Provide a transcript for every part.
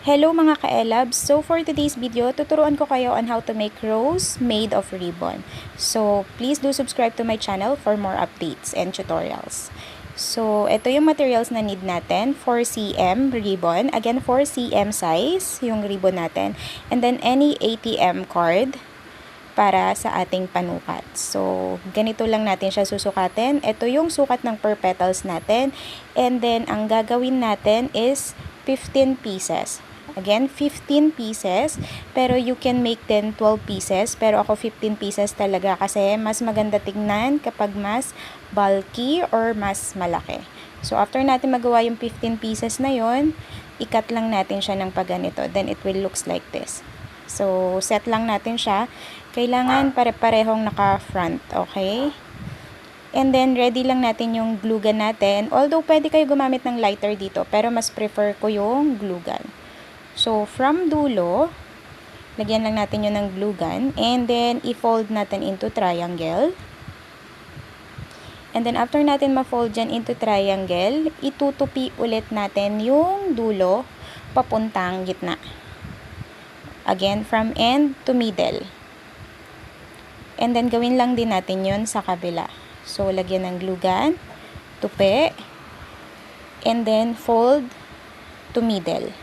Hello mga ka-elabs! So for today's video, tuturuan ko kayo on how to make rose made of ribbon. So please do subscribe to my channel for more updates and tutorials. So ito yung materials na need natin. 4cm ribbon. Again, 4cm size yung ribbon natin. And then any ATM card para sa ating panukat. So ganito lang natin siya susukatin. Ito yung sukat ng per petals natin. And then ang gagawin natin is 15 pieces. Again, 15 pieces, pero you can make din 12 pieces, pero ako 15 pieces talaga kasi mas maganda tingnan kapag mas bulky or mas malaki. So, after natin magawa yung 15 pieces na yon, ikat lang natin siya ng paganito. Then, it will looks like this. So, set lang natin siya. Kailangan pare-parehong naka-front, okay? And then, ready lang natin yung glue gun natin. Although, pwede kayo gumamit ng lighter dito, pero mas prefer ko yung glue gun. So, from dulo, lagyan lang natin yun ng glue gun. And then, i-fold natin into triangle. And then, after natin ma-fold dyan into triangle, itutupi ulit natin yung dulo papuntang gitna. Again, from end to middle. And then, gawin lang din natin yun sa kabila. So, lagyan ng glue gun, tupi, and then fold to middle.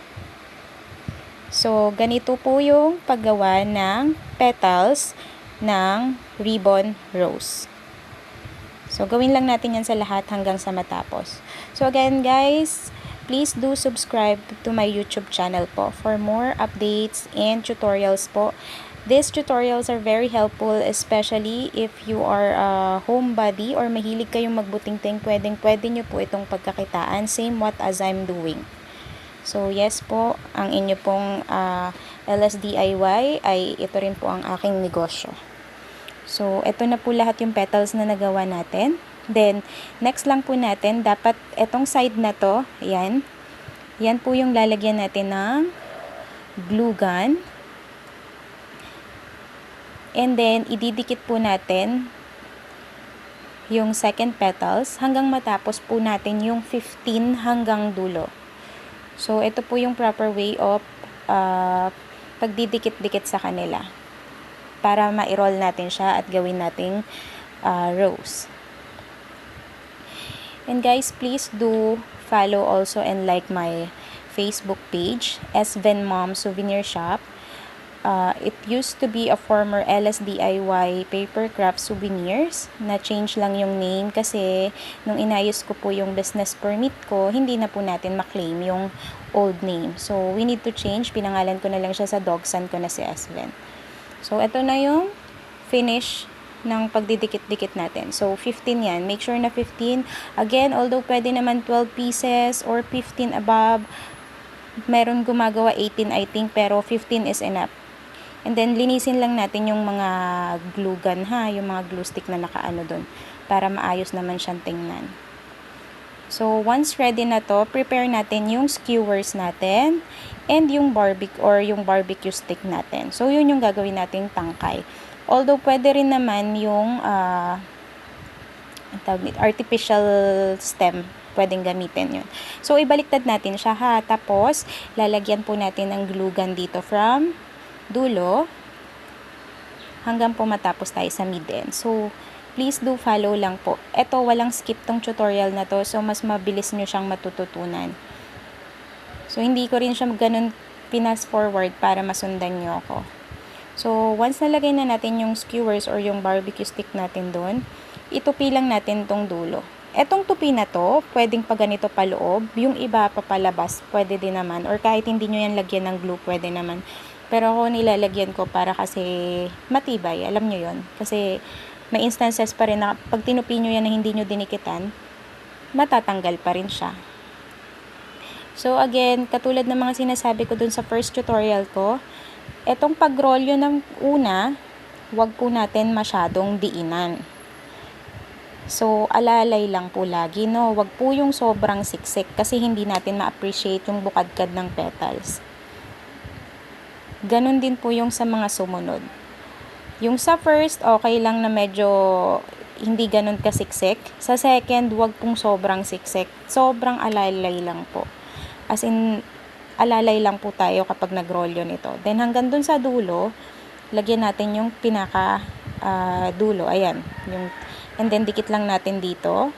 So, ganito po yung paggawa ng petals ng ribbon rose. So, gawin lang natin yan sa lahat hanggang sa matapos. So, again guys, please do subscribe to my YouTube channel po for more updates and tutorials po. These tutorials are very helpful, especially if you are a homebody or mahilig kayong magbuting-ting, pwede nyo po itong pagkakitaan, same what as I'm doing. So, yes po, ang inyo pong LSDIY ay ito rin po ang aking negosyo. So, ito na po lahat yung petals na nagawa natin. Then, next lang po natin, dapat itong side na to, yan po yung lalagyan natin ng glue gun. And then, ididikit po natin yung second petals hanggang matapos po natin yung 15 hanggang dulo. So, ito po yung proper way of pagdidikit-dikit sa kanila para ma-roll natin siya at gawin nating rose. And guys, please do follow also and like my Facebook page, Sven Mom Souvenir Shop. It used to be a former LSDIY paper craft souvenirs. Na-change lang yung name kasi nung inayos ko po yung business permit ko, hindi na po natin maklaim yung old name. So, we need to change. Pinangalan ko na lang siya sa dogson ko na si Sven. So, ito na yung finish ng pagdidikit-dikit natin. So, 15 yan. Make sure na 15. Again, although pwede naman 12 pieces or 15 above, meron gumagawa 18 I think, pero 15 is enough. And then, linisin lang natin yung mga glue gun ha, yung mga glue stick na nakaano doon para maayos naman siyang tingnan. So, once ready na to, prepare natin yung skewers natin and yung barbecue stick natin. So, yun yung gagawin nating tangkay. Although, pwede rin naman yung artificial stem. Pwedeng gamitin yun. So, ibaliktad natin siya ha. Tapos, lalagyan po natin ng glue gun dito from dulo hanggang po matapos tayo sa mid-end. So, please do follow lang po. Ito, walang skip tong tutorial na to. So, mas mabilis nyo siyang matututunan. So, hindi ko rin siya ganun pinas forward para masundan nyo ako. So, once nalagay na natin yung skewers or yung barbecue stick natin doon, itupi lang natin tong dulo. Etong tupi na to, pwedeng pa ganito pa loob. Yung iba pa palabas, pwede din naman. Or kahit hindi nyo yan lagyan ng glue, pwede naman. Pero ako nilalagyan ko para kasi matibay. Alam nyo yon. Kasi may instances pa rin na pag tinupi nyo yan na hindi nyo dinikitan, matatanggal pa rin siya. So again, katulad ng mga sinasabi ko dun sa first tutorial ko, etong pag-roll ng una, wag po natin masyadong diinan. So, alalay lang po lagi, no? Wag po yung sobrang siksik kasi hindi natin ma-appreciate yung bukadkad ng petals. Ganon din po yung sa mga sumunod. Yung sa first, okay lang na medyo hindi ganon kasiksik. Sa second, wag pong sobrang siksik. Sobrang alalay lang po. As in, alalay lang po tayo kapag nag-roll yun ito. Then hanggang dun sa dulo, lagyan natin yung pinaka dulo. Ayan. And then dikit lang natin dito.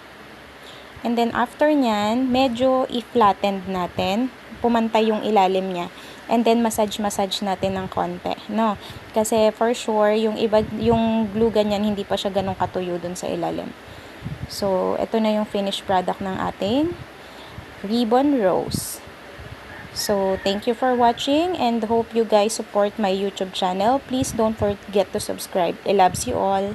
And then after nyan, medyo i-flattened natin. Pumantay yung ilalim niya. And then massage natin ng konti, no? Kasi for sure yung glue ganyan hindi pa siya ganun katuyo dun sa ilalim. So ito na yung finished product ng ating ribbon rose. So thank you for watching and hope you guys support my YouTube channel. Please don't forget to subscribe. I loves you all.